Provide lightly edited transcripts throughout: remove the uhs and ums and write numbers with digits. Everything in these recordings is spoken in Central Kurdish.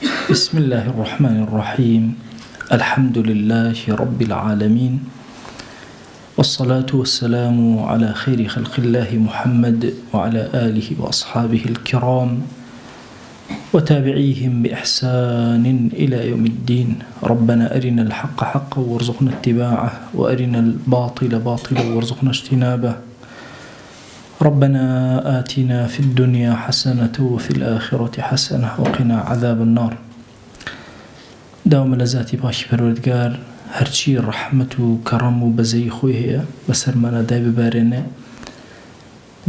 بسم الله الرحمن الرحيم. الحمد لله رب العالمين، والصلاة والسلام على خير خلق الله محمد وعلى آله وأصحابه الكرام وتابعيهم بإحسان إلى يوم الدين. ربنا أرنا الحق حقا وارزقنا اتباعه، وأرنا الباطل باطلا وارزقنا اجتنابه. ربنا آتنا في الدنيا حسنة وفي الآخرة حسنة وقنا عذاب النار. داوم لذاتي باشي پروردگار هرچی رحمت و کرم و بزی خوی هیا بسر منا دای ببارنه،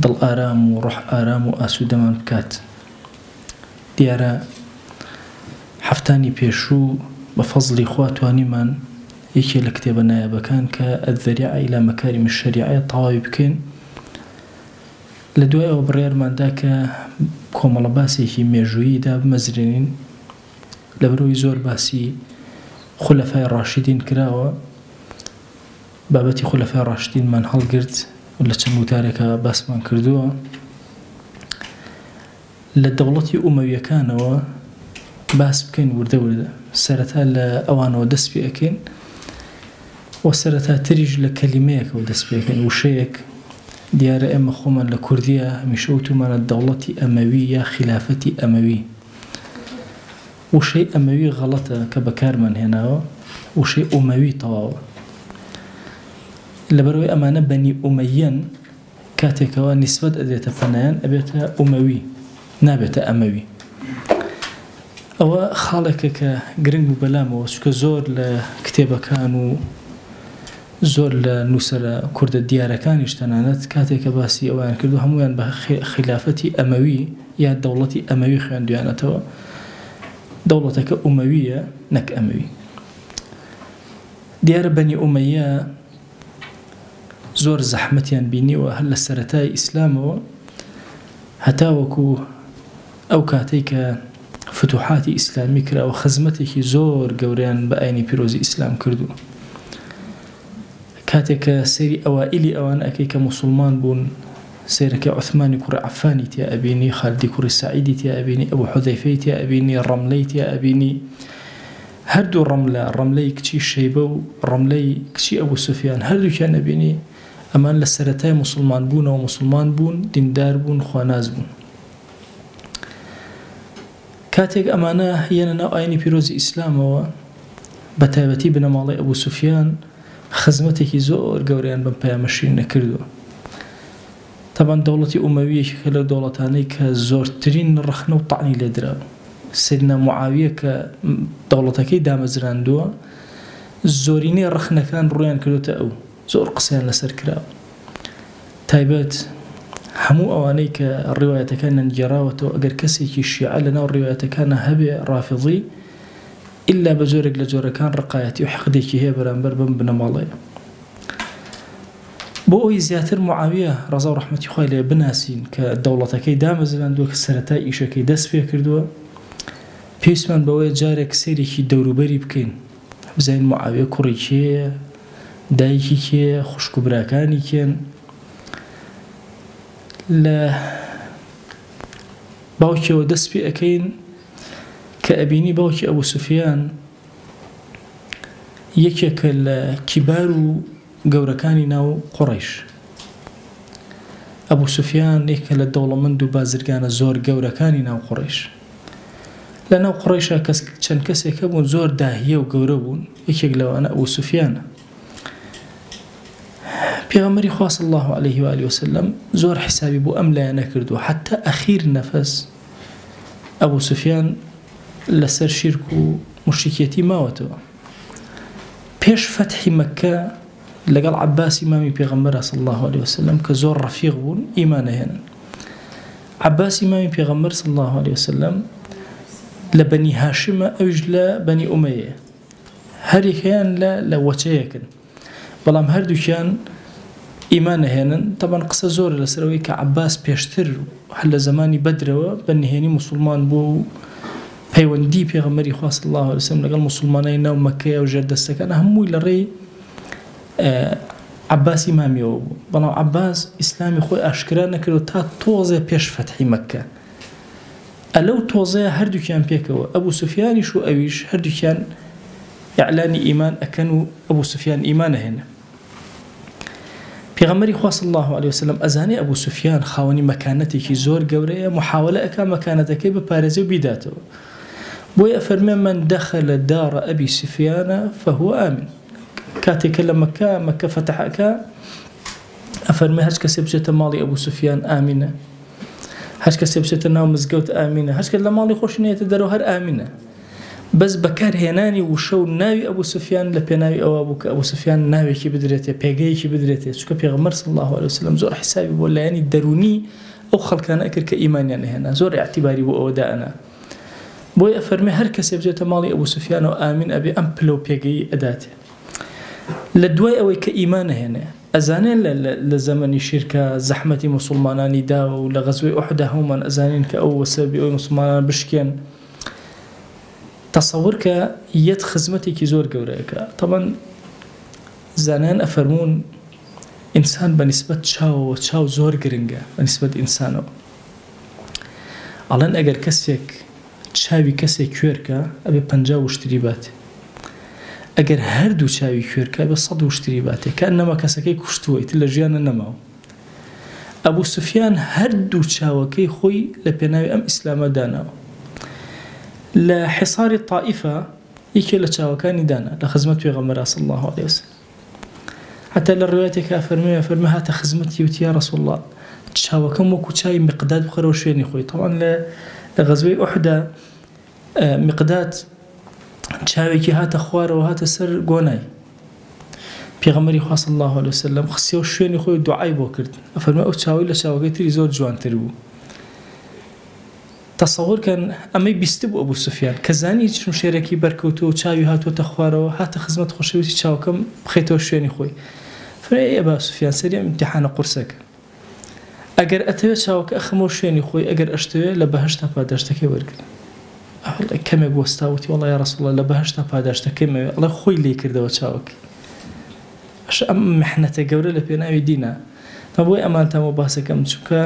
دل آرام و روح آرام و آسوده من بکات. دیاره حفتانی پیشو بفضل خواتوانی من یکی لکتب نایب کان که الذریعه الى مکارم الشریعه طوابی بکن. لدوای و بریر من دا که کومل باسی که میجویی دا بمزرینین لبروی زور باسی خلفاء الراشدين كراوة بابتي خلفاء الراشدين من هل قرت ولا تشمو تاركا باس من كردوها للدولة أموية كانوا باس بكين ورده سرتها لأوان ودس بأكين وسرتها تريج لكلميك ودس بأكين وشيك ديار أما خوما لكردية مشوتو من الدولة أموية خلافة أموي وشيء أموي غلطة كبكار من هنا وشيء أموي طواوة لبروي أمانة بني أميان كاتك ونسبة أدية فنان أبيتها أموي نابتها أموي أو خالك كجرينج بلام وشك زور لكتابة كانوا زور لنسر كرد الديار كان يشتنانت كاتك باسي أوان كردو هموان بخلافة أموي يا دولة أموي خيان ديانتها دولتك أموية نك أموي. ديار بني أمية زور زحمتيان بيني وهل السرتاي إسلام هتاوكو أو كاتيك فتوحات إسلامي كرا وخزمتك زور قوريان بأيني بيروزي إسلام كردو كاتيك سيري أوائلي أوان أكيك مسلمان بون سيرك عثماني كرة عفاني تيا أبيني، خالدي كرة سعيدي تيا أبيني، أبو حذيفة تيا أبيني، الرملي تيا أبيني. هردو الرملي كشي شيبة الرملي كشي أبو سفيان هردو كان أبيني أمان لسرتاي مسلمان بون ومسلمان بون ديندار بون خواناز بون. كاتيك أمانة يننا أيني بيروزي إسلام بتابتي بن مالي أبو سفيان خزمتك زور قوريان بمبايا مشين نكردو. طبعا دولة أموية كلا دولتاني كزورترين رخنة وطعني لدرا. سيدنا معاوية كدولتكي دامزران دوا زوريني رخنة كان رويان كلو تأو زور قصيان لسر كراو تايبات همو أواني كالرواية كان نجراوة أقر كسي كي الشيعة لنا والرواية كان هبي رافضي إلا بزورك لزور كان رقايتي وحقدي كي هي برانبر بن مالي بۆ زیاتر معاویە ڕەزا و ڕەحمەتی خوای لێ بناسین کە دەوڵەتەکەی دامەزراندووە کە سەرەتای ئیشەکەی دەست پێ کردووە پێویستمان بەوەیە جارێک سەیرێکی دەوروبەری بکەین بزانین معاویە کوڕی کێیە دایکی کێیە خوشک و براکانی کێن لە باوکیەوە دەست پێ ئەکەین کە ئەبینی باوکی ئەبوو سوفیان یەکێکە لە کیبار و گەورەکانی ناو قوڕیش. ئەبوو سوفیان یەکێکە لە دەوڵەمەند و بازرگانە زۆر گەورەکانی ناو قوڕیش. لە ناو قوڕیشە چەند کەسێکە بوون زۆر داهیە و گەورە بوون. یەکێک لەوانە ئەبوو سوفیانە. پێغەمبەری خوا صلی الله عليه و آله وسلم زۆر حسابی بۆ ئەم لایە نەکردووە حتا ئەخیر نەفەس ئەبوو سوفیان لەسەر شیرک و موشریکێتی ماوەتەوە. پێش فەتحی مەککە لقال عباس إمامي بيغمبر صلى الله عليه وسلم كزور رفيق بون إيمانه هنا. عباس إمامي بيغمبر صلى الله عليه وسلم لبني هاشم أوج لبني أمية هر كان لا لوتيكن بلام هردو كان إيمانه هنا. طبعا قصة زور لسروي كعباس بيشتر حل زماني بدر بني هني مسلمان بو بيوندي بيغمبري خاص الله عليه وسلم لقال مسلمانين ناو مكة وجرد السكن هموي لري عباس إمامي بلام عباس إسلامي خوي أشكرا نكرو تا توزي بيش فتحي مكة ئەلەو تۆزەیە هەردووکیان پێکەوە ئەبوو سوفیانیش و ئەویش هەردووکیان ئیعلانی ئیمان ئەکەن و ئەبوو سوفیان ئیمانە هێنا. پێغەمبەری خوا صلی الله عليه وسلم ئەزانێ ئەبوو سوفیان خاوەنی مەکانەتێکی زۆر گەورەیە، محاولە ئەکا مەکانەتەکەی بپارێزێ و بیداتەوە. بۆی ئەفەرمێ من دەخل دارە ئەبی سوفیانە فهو ئامن. کاتێکە لە مەکە فەتەحەکە ئەفەرمێ هەر کەسێ بچێتە ماڵی ئەبوو سوفیان ئامینە، هەر کەسێ بچێتە ناو مزگەوت ئامینە، هەر کەس لە ماڵی خۆشی نێتە دەرەوە هەر ئامینە. بەس بەکارهێنانی وشە و ناوی ئەبوو سوفیان لە پێناوی ئەوە بوو کە ئەبوو سوفیان ناوێکی بدرێتێ، پێگەیەکی بدرێتێ، چونکە پێغەمبەر صلی الله عليه وسلم زۆر حسابی بۆ لایەنی دەرونی ئەو خەڵکانە ئەکرد کە ئیمانیان هێنا، زۆر ئیعتیباری بۆ ئەوە دائەنا. بۆی ئەفەرمێ هەر کەسێ بچێتە ماڵی ئەبوو سوفیانەوە ئامین ئەبێ ئەم پلە و پێگەیی ئەداتێ. لە دوای ئەوەی کە ئیمانە هێنێ ئەزانێن لە زەمەنی شیرکە زەحمەتی موسڵمانانی داوە و لە غەزوەی ئوحدا هەمومان ئەزانین کە ئەو وەسەبی ئەوی موسڵمانان بشکێن. تصور کە یەت خزمەتێکی زۆر گەورەیەکە. طبعاً زانایان ئەفەرمون ئینسان بەنسبەت چاوەوە چاو زۆر گرنگە بەنسبەت ئینسانەوە. ئەڵێن ئەگەر کەسێک چاوی کەسێک کوێرکە ئەبێ 50 وشتری باتێ، ئەگەر هەردوو چاوی کوێرکە بە 100 وشتری باتێ، کە ئەنەما کەسەکەی کوشتووە تر لە ژیانە نەماوە. ئەبوو سوفیان هەردوو چاوەکەی خۆی لە پێناوی ئەم ئیسلامە داناوە. لە حصاری طائفە یەکێ لە چاوەکانی دانا لە خزمەت پێغەمبەر صلی الله عليه وسلم. حتى لە ڕوایەتێکە فەرمێ هاتە خزمەتی وتی یا رسول الله چاوەکەم وەکو چاوی مقداد بخەرەوە شوێنی خۆی. طبعاً لە غەزوەی ئوحدا مقداد چاوێکی هاتە خوارەوە هاتە سەر گۆنای پێغەمبەری خوا صلی الله عليه وسلم، خستیەوە شوێنی خۆی دوعای بۆ کرد. ئەفەرمێ ئەو چاوی لە چاوەکەی تری زۆر جوانتر بوو. تصور کەن ئەمەی بیست بوو ئەبوو سوفیان کە زانی چون شێرەکی بەرکەوتووە و چاوی هاتووەتە خوارەوە هاتە خزمەت خۆشەویستی چاوەکەم بخەیتەوە شوێنی خۆی. فەرمێ ئەبا سوفیان سەری ئەم ئیمتیحانە قورسەکە، ئەگەر ئەتەوێت چاوەکە ئەخەمەوە شوێنی خۆی، ئەگەر ئەشتەوێت لە بەهەشتا پاداشتەکەی وەرگرت. کەمێک وەستاوتی وەڵڵا یا ڕەسوڵ الله لە بەهەشتا پاداشتەکەی مەوێ، ئەڵێ خۆی لێ کردەوە چاوەکەی. ئەم محنەتە گەورە لە پێناوی دینە. بۆی ئەمانتەمە باسەکەم چونکە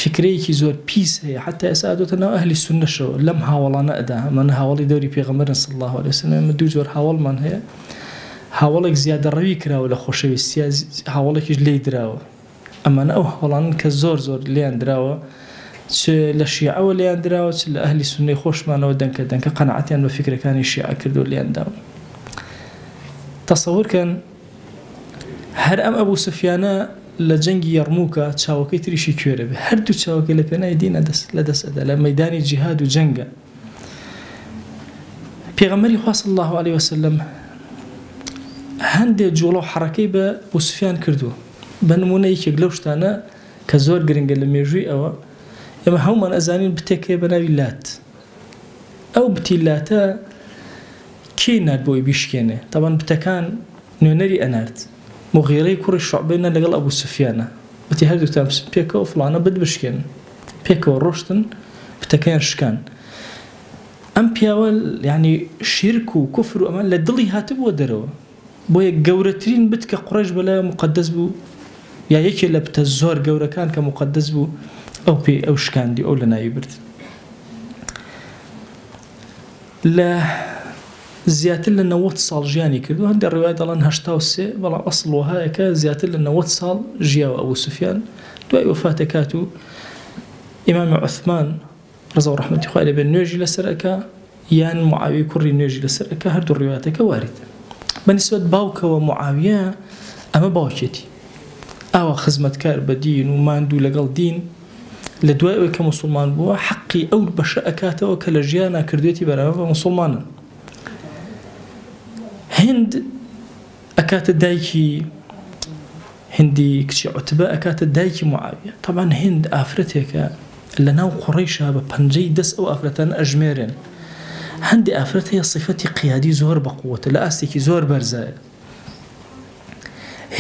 فکرەیەکی زۆر پیس هەیە، حتا ئێستا دۆتە ناو ئەهلی سونەشەوە لەم هاوڵانە ئەدا. ئەمانە هاوڵی دەوری پێغەمبەرن صلی الله عليه وسلم. دوو جۆر هاوڵمان هەیە، هاوڵێک زیادە ڕەوی کراوە لە خۆشەویستیە، هاوڵێکیش لێی دراوە. ئەمانە ئەو هاوڵانن کە زۆر لیان دراوە، چ لە شیعەوە لیان دراوە، چ لە ئەهلی سونەی خۆشمانەوە دەنکە قەنەعەتیان بە فکرەکانی شیعە کردو لیان داوە. تەسەوور کەن هەر ئەم ئەبوو سوفیانە لە جەنگی یەرمووکە چاوەکەی تریشی کوێرە بێ، هەردوو چاوەکەی لە پێناوی دینە لەدەست ئەدا لە مەیدانی جیهاد و جەنگە. پێغەمبەری خوا صلی الله عليه وسلم هەندێک جوڵە و حەرەکەی بە ئەبوو سوفیان کردووە. بە نمونە یەکێک لەو شتانە کە زۆر گرنگە لە مێژووی ئەوە، ئێمە هەمومان ئەزانین بتێکەیە بە ناوی لات. ئەو بتی لاتە کێی نات بۆی بیشکێنێ؟ تەبەن بتەکان نوێنەری ئەنارد، مغیرەی کوڕی شوعبەیە لەگەڵ ئەبوو سوفیانە، وتی هەردووتان پێکەوە فڵانە بتبشکێن، پێکەوە ڕۆشتن بتەکەیان شکان. ئەم پیاوە یعنی شیرک و کوفر و ئەمان لە دڵی هاتبووە دەرەوە. بۆیە گەورەترین بت کە قوڕیش بەلای مقدس بوو، یا یەکێ لە بتە زۆر گەورەکان کە مقدس بوو، ئەو پێی ئەو شکاندی، ئەو لە ناوی برد. لە زیاتر لە 90 ساڵ ژیانی کردو. هەندێک ڕوایەت دەڵێن 83، بەڵام ئەسڵ وەهایەکە زیاتر لە 90 ساڵ ژیاوە ئەبوو سوفیان. دوای وەفاتە کات و ئیمامی عوثمان ڕزا و ڕەحمەتی خوای لێبێ نوێژی لەسەرەکە، یان معاویە کوڕی نوێژی لەسەرەکە، هەردوو ڕوایەتەکە واردە. بەنسبەت باوکەوە معاویە ئەمە باوکێتی ئاوا خزمەتکار بە دین و ماندوو لەگەڵ دین، لە دوای ئەوەی کە موسڵمان بووە حەقی ئەو بەشە ئەکاتەوە کە لە ژیانە کردوێتی بەراورد بە موسڵمانن. هند ئەکاتە دایکی هندی کچی عوتبە، ئەکاتە دایکی معاویە. طبعاً هند ئافرەتێکە لە ناو قوڕیشە بە پەنجەی دەست ئەو ئافرەتانە ئەژمێرن. هەندی ئافرەت هەیە صیفەتی قیادی زۆر بەقووەتە، لە ئاستێکی زۆر بەرزایە.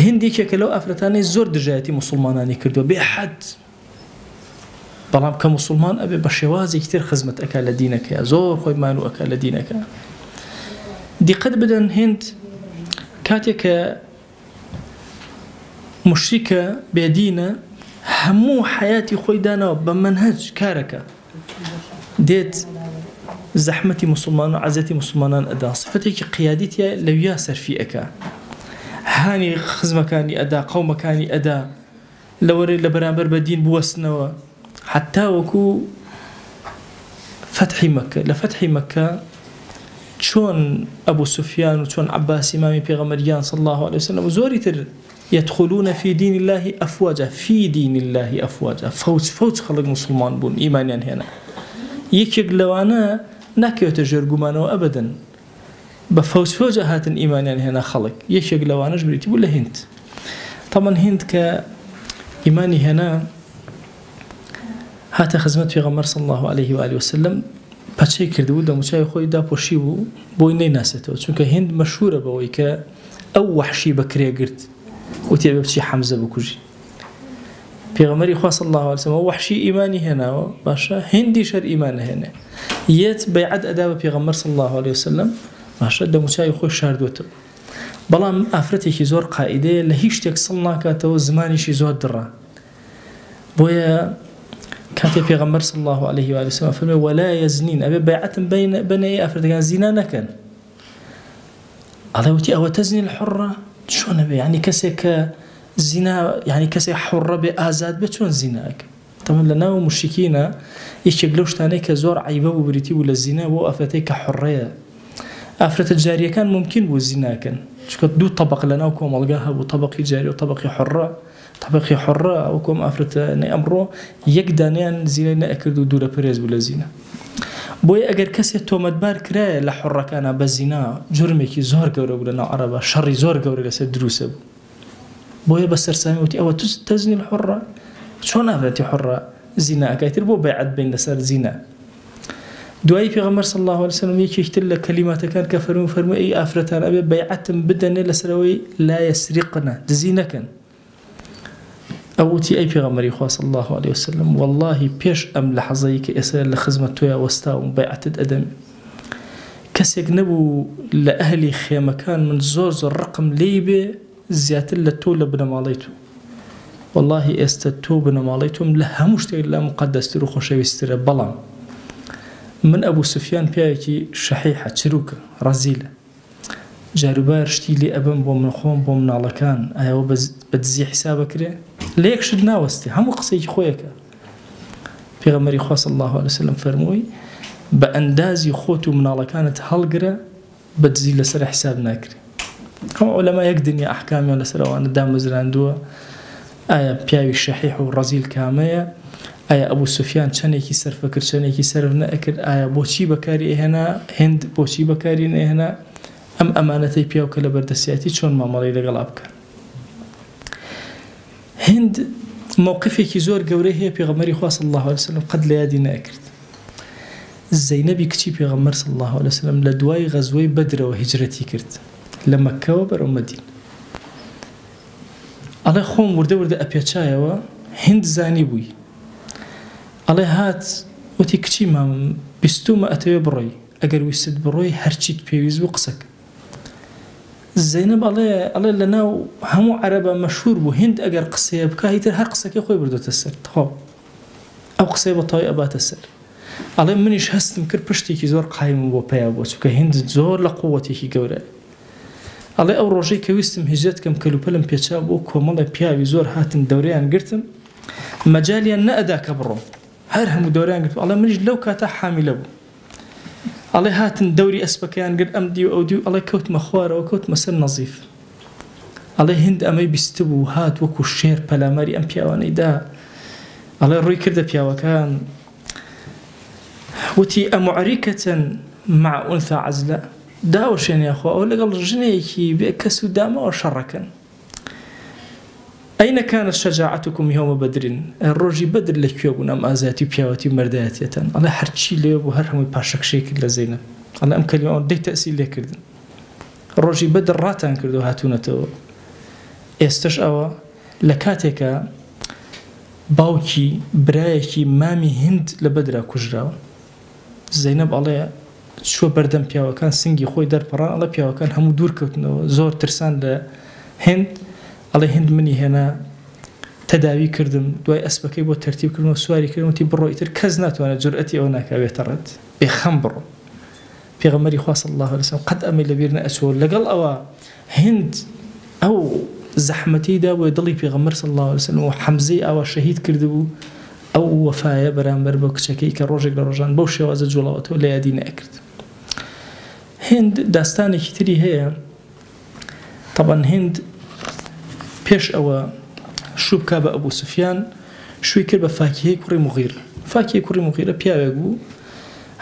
هندێکێکە لەو ئافرەتانەی زۆر دژایەتی موسڵمانانی کردووە بێ حەد، بەڵام کە موسڵمان ئەبێ بە شێوازێکی تر خزمەت ئەکا لە دینەکەیە، زۆر خۆی مانوو ئەکا لە دینەکە. دیقەت بدەن هند کاتێکە مشریکە بێدینە هەموو حیاتی خۆی دانەوە بە منهەج کارەکە، ديت زحمتي مسلمان وعزتي مسلمان أدا صفتك قيادتي لو ياسر في أكا هاني خزمة كاني أدا قوم كاني أدا لوري لبرامبر بدين بوسنوا حتى وكو فتح مكة لفتح مكة شون أبو سفيان وشون عباس إمامي بيغمريان صلى الله عليه وسلم وزوري يدخلون في دين الله أفواجا في دين الله أفواجا فوج خلق مسلمان بون إيمانيان هنا يكيق لوانا ناكيو تجرقمانو أبدا بفوج هاتن إيمانيان هنا خلق يكيق لوانا جبريتي ولا هند طبعا هند كإيماني هنا هات خزمت في غمر صلى الله عليه وآله وسلم بچه کردو دموچای خوی دا پوشی بو اینه ناسته چون که هند مشهوره بوی که او وحشی بکری گرد و تیابه بچی حمزه بکوجی پیغمبری خواه صلی الله علیه وسلم وحشی ایمانی هنا باشا هندی شر ایمان هنا یت بیعت اداب پیغمبر صلی الله علیه وسلم باشا دموچای خوی شاردوتو بلام افرتی که زور قاعده لهیش تک صلنا کاتو زمانیشی زور دره بویا كانت پیغمبر صلى الله عليه وآله وسلم فرمي ولا يزنين أبي بيعة بين أفراد كان زنا نكن على وتي أو تزني الحرة شلون أبي يعني كسك زنا يعني كسك حرة بآزاد بتشون زناك طبعا لنا ومشركين يشجلوش تاني كزور عيبه وبريتي ولا الزنا وأفرتي كحرية أفرت الجارية كان ممكن والزنا كان شو دو طبق لنا وكم الجاها وطبق جاري وطبق حرة طبق حرة وكم أفرت أمره يقدران زينا أكردوا دورة بريز ولا زنا بوي أجر كسي تومت بار كرا لحرة كان بزنا جرمك زور جورا ولا عربة شر زور جورا لسد دروسه بوي بس رسامي وتي أو تزني الحرة شلون أفرتي حرة زنا كايتر بو بيعد بين سر زنا دعاء پیغمبر صلى الله عليه وسلم يكتل كلمات كان كفرون فرموا أي أفرتان أبي بيعت بدن لسروي لا يسرقنا دزينا كان أوتي أي پیغمبر خواه صلى الله عليه وسلم والله بيش أم لحظيك إسرائيل لخزمة تويا وستاهم بيعت أدم كسيك نبو لأهلي خيمة كان من زور الرقم ليبي زيادة للتولة بنا ماليتو والله استتو بنا ماليتهم لها مشتغل لا مقدس تروخو شوي استرى بلام من أبو سفيان بياكي شحيحة شروكة رزيلة جاروبار شتي لي أبن بومن خوم بومن على كان أيوة بتزي حسابك ليه ليك شدنا وستي هم قصيك خويك پیغمبر خواه صلى الله عليه وسلم فرموي بأندازي خوتو من على كانت هالقرة بتزي لسر حساب ناكري هم علماء يقدني أحكامي لسر وانا دام مزران دوا آية بياوي الشحيح والرزيل كامية آية أبو سفيان چنێکی سەر فەکر چنێکی سەرف نەئەکرد ئایا بۆچی بەکاری هێنا هند بۆچی بەکاری نەهێنا ئەم ئەمانەتەی پیاو کە لە بەردەستیاتی چۆن مامەڵەی لەگەڵا بکەن هند موقفێکی زۆر گەورەی هەیە پێغەمبەری خوا صلی الله عليه وسلم قەت لە یادی نەئەکرد زەینەبی کچی پێغەمبەر صلی الله عليه وسلم لە دوای غەزوەی بەدرەوە هیجرەتی کرد لە مەککەوە بەرەو مەدینە ئەڵێ خۆم وردە وردە ئەپێچایەوە هند زانی بووی الله هات وتي كشي ما بستوما أتوي بروي أجر ويسد بروي هرشيت بيويز وقسك زينب الله لنا همو عربة مشهور بو هند أجر قصية بكاهيتر هر قسك يخوي بردو تسر تخو أو قصية بطاي أبا تسر الله منيش هستم كر بشتي كي زور قايم بو بيا بو سوكا هند زور لقوتي كي جورا الله أو روجي كويستم هجرت كم كلو بلم بيتشا بو كومالا بيا زور هاتن دوريان قرتم مجاليا نأدا كبرو هرهم دوريان قلت الله منيش لو كاتا حامل أبو الله هاتن دوري أسبكيان قد أمدي وأودي الله كوت مخوار وكوت مسر نظيف الله هند أمي بيستبو هات وكو الشير بلا ماري أم بياواني دا الله روي كرده بياوكان وتي أمعركة مع أنثى عزلة داوشين يا أخوة أولا قال جنيكي بأكسو داما وشركا أين كانت شجاعتكم يوم بدر؟ الرجي بدر لك يوم أم أزاتي بياوتي مرداتية الله حرشي لي وهرهم يباشك شيك لزينة الله أم كلمة دي تأسيل لي كردن الرجي بدر راتان كردو هاتونتو استشعوا لكاتك باوكي برايكي مامي هند لبدرا كجراو زينب الله شو بردم بياو كان سنجي خوي در بران الله بياو كان همو دور كوتنو زور ترسان لهند الله هند مني هنا تەداوی کردم دوای ئەسپەکەی بۆ تەرتیب کردم و سواری کردم وتی بڕۆ ئیتر کەس ناتوانێت جورئەتی ئەوە ناکاوێتە ڕەت بێخەم بڕۆ پێغەمبەری خوا صلی الله علیه وسلم قەت ئەمەی لەبیر نەئەچووە لەگەڵ ئەوە هند ئەو زەحمەتیدا بۆ دڵی پێغەمبەر صلی الله علیه وسلم و حەمزەی ئاوا شەهید کردبوو ئەو وەفایە بەرامبەر بۆ کچەکەی کە ڕۆژێک لە ڕۆژان بەو شێوازە جوڵاوەتەوە لە یادی نەکرد هند داستانێکی تری هەیە طبعا هند پێش ئەوە شوو بکا بە ئەبوو سوفیان شووی کرد بە فاکیهەی کوڕی مغیر فاکیهەی کوڕی مغیرە پیاوێک بوو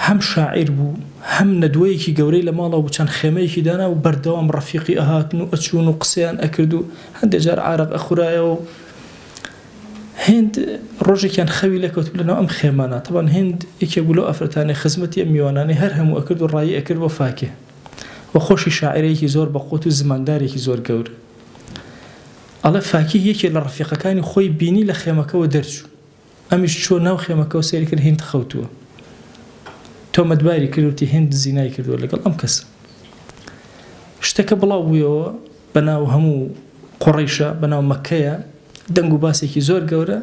هەم شاعیر بوو هەم نەدوەیەکی گەورەی لە ماڵەوە بوو چەند خێمەیەکی دانا و بەردەوام ڕەفیقی ئەهاتن و ئەچوون و قسەیان ئەکرد و هەندێک جار عارەق ئەخورایەوە هند ڕۆژێکیان خەوی لەکەوت لەناو ئەم خێمانە طبعا هند یەکێک بوو لەو ئەفرەتانەی خزمەتی ئەم میوانانەی هەر هەموو ئەکرد و ڕایی ئەکرد بۆ فاکێ و خۆشی شاعیرەیەکی زۆر بەقوت و زماندارێکی زۆر گەورە ئەڵێ فاکی یەکێک لە ڕەفیقەکانی خۆی بینی لە خێمەکەەوە دەرچوو ئەمیش چۆ ناو خێمەکەەوە سێری کرد هند خەوتووە تۆمەتباری کردوتی هند زینای کردووە لەگەڵ ئەم کەسە شتەکە بڵاو بوویەوە بەناو هەموو قوڕیشە بەناو مەکەیە دەنگ و باسێکی زۆر گەورە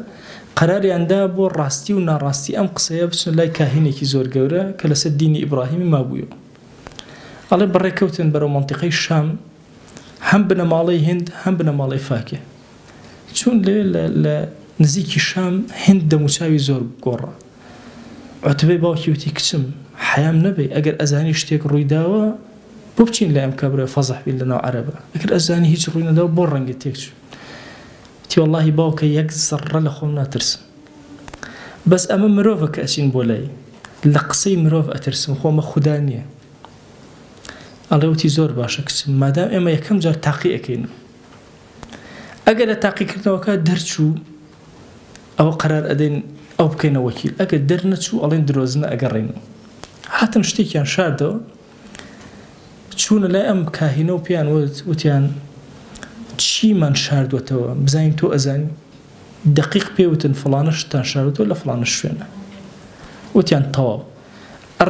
قەراریاندا بۆ ڕاستی و ناڕاستی ئەم قسەیە بچن لای کاهینێکی زۆر گەورە کە لەسەر دینی ئیبراهیمی مابوویەوە ئەڵێ بەڕێکەوتن بەرەو مەنتیقەی شام هەم بنە ماڵەی هند هەم بنە ماڵەی فاکێ چون لە نزیکی شام هند دەموچاوی زۆر گۆڕە عوتبەی باوکی وتی کچم حەیام نەبێ ئەگەر ئەزانی شتێک ڕوویداوە بۆ بچین لە ئەم کابرا فەزەح بین لەناو عەرەبە ئەگەر ئەزانی هیچ ڕووی نەداوە بۆ ڕەنگت تێکچوو تی واللهی باوکە یەک زەڕە لە خۆم ناترسم بەس ئەمە مرۆڤە کە ئەچین بۆ لای لە قسەی مرۆڤ ئەترسم خۆمە خودا نییە ئەڵێ وتی زۆر باشە کچم مادام ئێمە یەکەم جار تاقی ئەەکەین ئەگەر لە تاقیکردنەوەکە دەرچوو ئەوە قەرار ئەدەین ئەو بکەینە وەکیل ئەگەر دەرنەچوو ئەڵێن درۆزنە ئەگەڕێنەوە هاتن شتێکیان شاردەوە چوونە لای ئەم کاهینە و پێیان وتیان چیمان شاردوەتەوە بزانین تۆ ئەزانی دقیق پێوتن فڵانە شتان شاردوەوە لە فڵانە شوێنە وتیان تەواو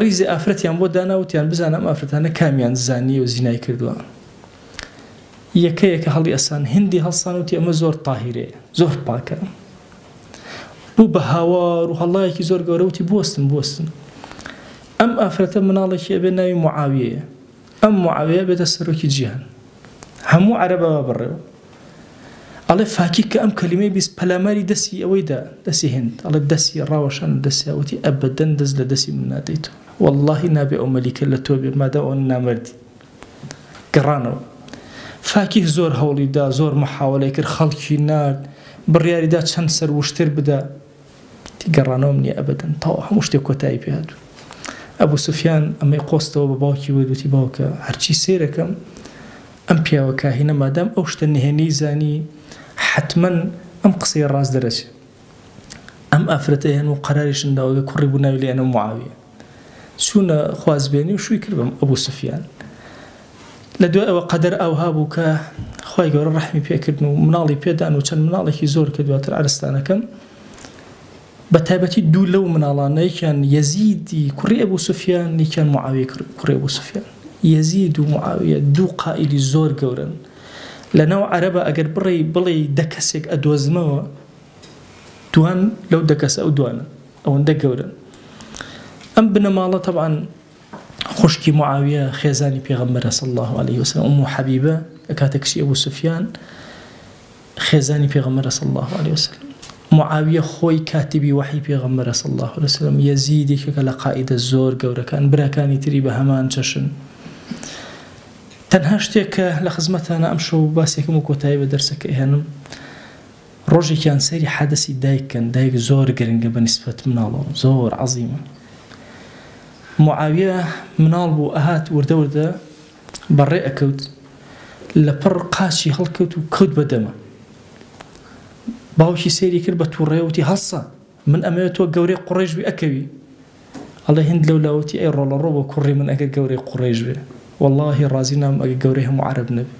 ڕیزی ئافرەتیان بۆ داناوتیان بزانە ئەم ئافرەتانە کامیان زانیە و زینای کردووە یەکەیەکە هەڵی ئەسان هندی هەڵسان وتی ئەمە زۆر تاهیرەیە زۆر پاکە بوو بە هاوار و هەڵایەکی زۆر گەورە وتی بوەستن ئەم ئافرەتە مناڵێکی ئەبێ ناوی معاویەیە ئەم معاویە بێتە سەرۆکی جیهان هەموو عەرەبەوە بڕێەوە ئەڵێ فاکی کە ئەم کەلیمەی بیست پەلاماری دەستی ئەوەیدا دەستی هند ئەڵێ دەستی ڕاوەشان دەستیاوتی ئەبەدەن دەست لە دەستی من نادەیتەوە واللهی نابێ ئەو مەلیکە لە تۆ بێ مادە ئەوە نامەردی گەڕانەوە فاکی زۆر هەوڵیدا زۆر محاوەلەی کرد خەڵکی نارد بڕیاریدا چەند سەر وشتر بدا تی گەڕانەوە منیە ئەبەدەن تاوە هەموو شتێک کۆتایی پێهاتوو ئەبوو سوفیان ئەمەی قۆستەوە بە باوکی وتی باوکە هەرچی سێرەکەم ئەم پیاوە کاهینە مادام ئەو شتە نهێنی زانی حتما ئەم قسەی ڕاست دەرەچێت ئەم ئافرەتە هێن و قەراریشنداوەگە کوڕی بوو ناوی لێنە معاویە چوونە خوازبێنی و شووی کرد بەم ئەبوو سوفیان لە دوای ئەوە قەدەر ئەوها بوو کە خوای گەورە ڕەحمی پێکردن و مناڵی پێدان و چەند مناڵێکی زۆر کە دواتر عەرستانەکەم بە تایبەتی دوو لەو مناڵانە یەکیان یەزیدی کوڕی ئەبوو سوفیان یەکیان معاویە کوڕی ئەبوو سوفیان یەزید و معاویە دوو قائیلی زۆر گەورن لەناو عەرەبە ئەگەر بڵێ دە کەسێک ئەدۆزمەوە دوان لەو دە کەسە ئەو دوانە ئەوەندە گەورن ئەم بنەماڵە طبعا خوشکی معاویە خێزانی پێغەمبەرە صلی الله عليه وسلم ئومو حەبیبە کاتە کچی ئەبوو سوفیان خێزانی پێغەمبەرە صلی الله عليه وسلم معاویە خۆی کاتیبی وحی پێغەمبەرە صلی الله عليه وسلم یەزیدێکە لە قائیدە زۆر گەورەکان براکانی تری بە هەمان چەشن تەنها شتێک کە لە خزمەتانە ئەم شەو باسێکم و کۆتایی بە دەرسەکە هێنم ڕۆژێکیان سەیری حەدەسی دایککەن دایک زۆر گرنگە بە نیسبەت مناڵەوە زۆر عەزیمە معاویە مناڵ بوو ئەهات وردە بەڕێ ئەکەوت لە پڕ قاچی هەڵکەوت و کەوت بەدەمە باوکی سەیری کرد بە تووڕێوتی هەڵسە من ئەمەوێت تۆ گەورەی قوڕێژ بێ ئەکەوی ئەڵێ هند لەولاوەتی ئەی ڕۆڵە ڕۆ بۆ کوڕی من ئەگەر گەورەی قوڕێژ بێ والله ڕازی نام ئەگەر گەورەی هەموو عەرەب نەبێ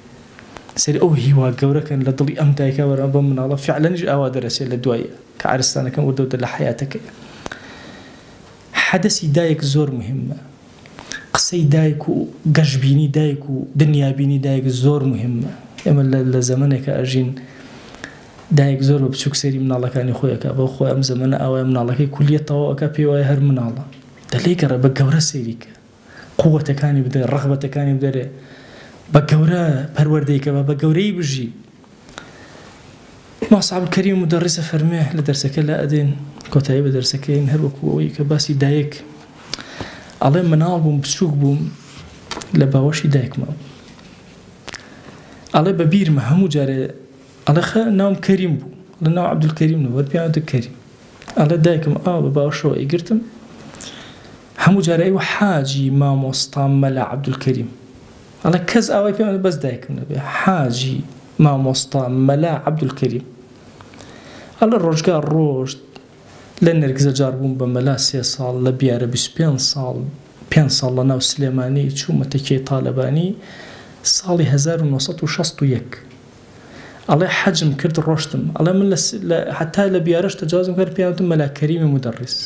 سەری ئەو هیوا گەورەکەن لە دڵی ئەم دایکە وەرە بە مناڵە فعلەنیش ئاوا دەرەسێت لە دوایە کە عەرستانەکەم وردەوتە لە حەیاتەکەی حەدەسی دایک زۆر مهمە قسەی دایک و گەشببینی دایک و دنیابینی دایک زۆر مهمە ئێمە لە زەمانێکە ئەژین دایک زۆر بە بچووک سەیری مناڵەکانی خۆیەکە بۆ خۆی ئەم زەمانە ئەوەیە مناڵەکەی کولیەتەوە ئەکا پێی وایە هەر مناڵە دەلێ گەڕێ بە گەورە سەیریکە قووەتەکانی بدەێ ڕەغبەتەکانی بدەرێ بە گەورە پەروەردەیکە بە گەورەی بژی مەصعب کەریم مدەڕیسە فەرمێ لە دەرسەکە لا ئەدێن کۆتایی بە دەرسەکەین هەر وەکو ئەوەی کە باسی دایک ئەڵێ مناڵ بووم بچووک بووم لە باوەشی دایکمە ئەڵێ بە بیرمە هەموو جارێ ئەڵێ ناوم کەریم بوو لە ناو عەبدولکەریم نەوە پیاوەتە کەریم ئەڵێ دایکم بە باوەشەوە ئەیگرتم هەموو جارە ئەیوە حاجی مامۆستام مەلا عەبدولکەریم ئەڵێ کەس ئاوای پێم بەس دایکم نەبێ حاجی مامۆستام مەلا عەبدولکەریم ئەڵێ ڕۆژگار ڕۆژت لە نەرگزە جار بووم بە مەلا 3 ساڵ لە بیارە 25 ساڵ 5 ساڵ لە ناو سلێمانی چوومە تەکیەی تالەبانی ساڵی 1961 ئەڵێ حەجم کرد ڕۆشتم ئەڵێ من حتا لە بیارەش تەجاوزم کرد پیاوەتم مەلا کەریمی مدەڕیس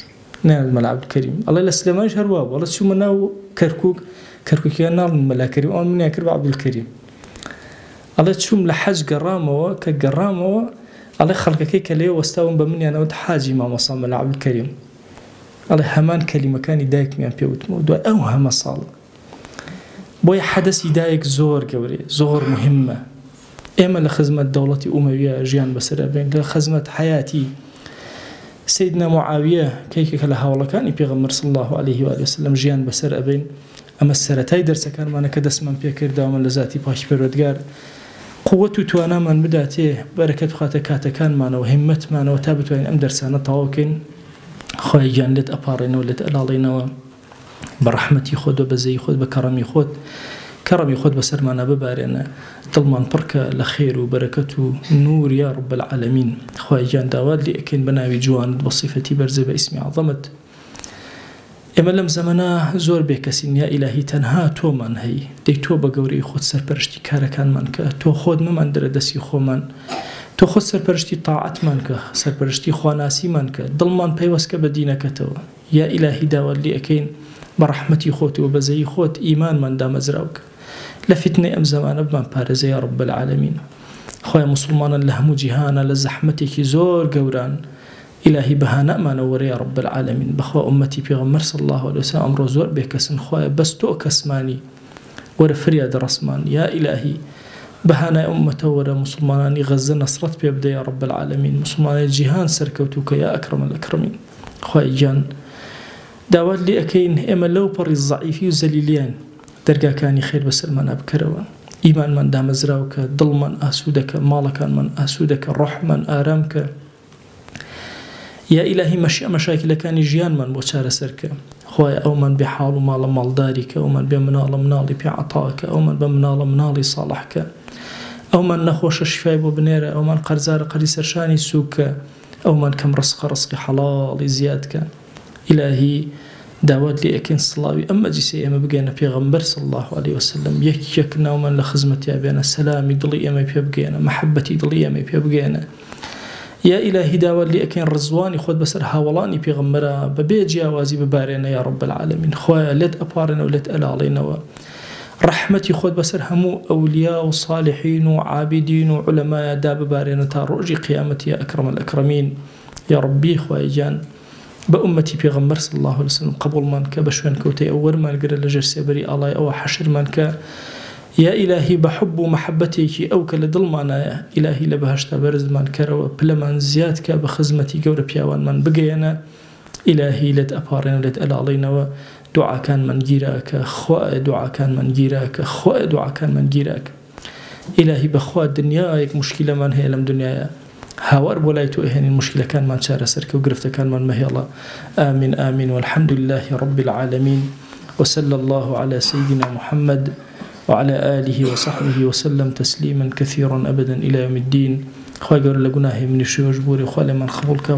نێنێت مەلا عەبدولکەریم ئەڵێ لە سلێمانیش هەروە بوو ئەڵێ چوومە ناو کەرکووکیان ناڵن مەلا کەریم ئەوان منیان کرد بە عەبدولکەریم ئەڵێ چووم لە حەج گەڕامەوە کە گەڕامەوە ئەڵێ خەڵکەکەی کە لێ وەستاون بە منیانەوەت حاجی مامۆستا مەلا عەبدولکەریم ئەڵێ هەمان کەلیمەکانی دایکمیان پێوتمەوە دوای ئەو هەمە ساڵە بۆیە حەدەسی دایک زۆر گەورەیە زۆر مهمە ئێمە لە خزمەت دەوڵەتی ئومەویە ژیان بەسەر ئەبرین لە خزمەت حەیاتی سەیدنا موعاویە کەیکێکە لە هاوڵەکانی پێغەمبەر صلی الله عليه و سلم ژیان بەسەر ئەبرین ئەمە سەرەتای دەرسەکانمانە کە دەستمان پێکرداوە لە ذاتی پاکی پەروەردگار قووەت و توانامان بداتێ بەرەکەت بخاتە کاتەکانمانەوە هیممەتمانەوە تا بتوانین ئەم دەرسانە تەواو بکەین خۆی گیان لێت ئەپاڕێنەوە لێت ئەلاڵێنەوە بە ڕەحمەتی خۆت بە بەزەی خۆت بە کەڕەمی خۆت بەسەرمانە ببارێنە دڵمان پڕکە لە خێر و بەرەکەت و نور یا رب العالمین خۆی گیان داوات لێ ئەکەین بە ناوی جوانت بە صیفەتی بەرزێ بە ئیسمی عەظەمت ئێمە لەم زەمانە زۆر بێکەسین یا ئیلاهی تەنها تۆمان هەی دەی تۆ بە گەورەی خۆت سەرپەرشتی کارەکانمان کە تۆ خۆت مەمان دەرە دەستی خۆمان تۆ خۆت سەرپەرشتی تاعەتمان کە سەرپەرشتی خواناسیمان کە دڵمان پەیوەستکە بە دینەکەتەوە یا ئیلاهی داوات لێ ئەکەین بە ڕەحمەتی خۆت و بەزەی خۆت ئیمانمان دامەزراوکە لە فتنەی ئەم زەمانە بمان پارێزە یا رب العالمین خۆی موسڵمانان لە هەموو جیهانە لە زەحمەتێکی زۆر گەوران إلهي بهانا ما نور يا رب العالمين بخوا أمتي بيغمر صلى الله عليه وسلم أمر زور بكسن خوايا بس تو كسماني ورا فرياد رسمان يا إلهي بهانا أمته ورا مسلماناني غزة نصرت بيبدا يا رب العالمين مسلمان الجهان سركوتوك يا أكرم الأكرمين خوايا جان داوات لي أكين إما لو بري الضعيفي وزليليان درجا كاني خير بسلمان أبكروا إيمان من دام زراوك ضل من أسودك مالك من أسودك الروح من آرامك يا إلهي مشاكل كان جيان من بوشار سرك خويا أو من بحال مال مالدارك أو من بمنال منالي بعطاك أو من بمنال منالي صالحك أو من نخوش الشفاء وبنيرة أو من قرزار قريس رشاني سوك أو من كم رزق حلال زيادك إلهي دعوات لي أكين صلاوي أما جيسي أما بقينا بيغمبر صلى الله عليه وسلم يكنا ومن لخزمتي أبينا سلامي ضلي أما بيبقينا محبتي ضلي أما بيبقينا يا إلهي داوات لي أكين رزواني خود بسر هاولاني بيغمرا ببيجي أوازي ببارينا يا رب العالمين خويا لد أبارنا ولد ألالينا رحمتي خود بسر همو أولياء وصالحين وعابدين وعلماء داب بارينا تاروجي قيامتي يا أكرم الأكرمين يا ربي خويا جان بأمتي بيغمر صلى الله عليه وسلم قبل منك بشوان كوتي أول ما نقرأ لجرسي بري الله أو حشر منك يا إلهي بحب ومحبتك أو كل ظلمنا إلهي لبهشتا برز من كرو بلمن زيادك بخزمتي جور بيوان من بقينا إلهي لد أبارنا لد ألا علينا دعاء كان من جيراك خواء دعاء كان من جيراك خواء دعاء كان من جيراك إلهي بخواء الدنيا مشكلة من هي لم دنيا هاور بولايتو إهني المشكلة كان من شار سرك وقرفت كان من مهيلا آمين آمين والحمد لله رب العالمين وصلى الله على سيدنا محمد وعلى آله وصحبه وسلم تسليما كثيرا أبدا إلى يوم الدين خواهي قول لقناه من الشيوش بوري خواهي من خبولك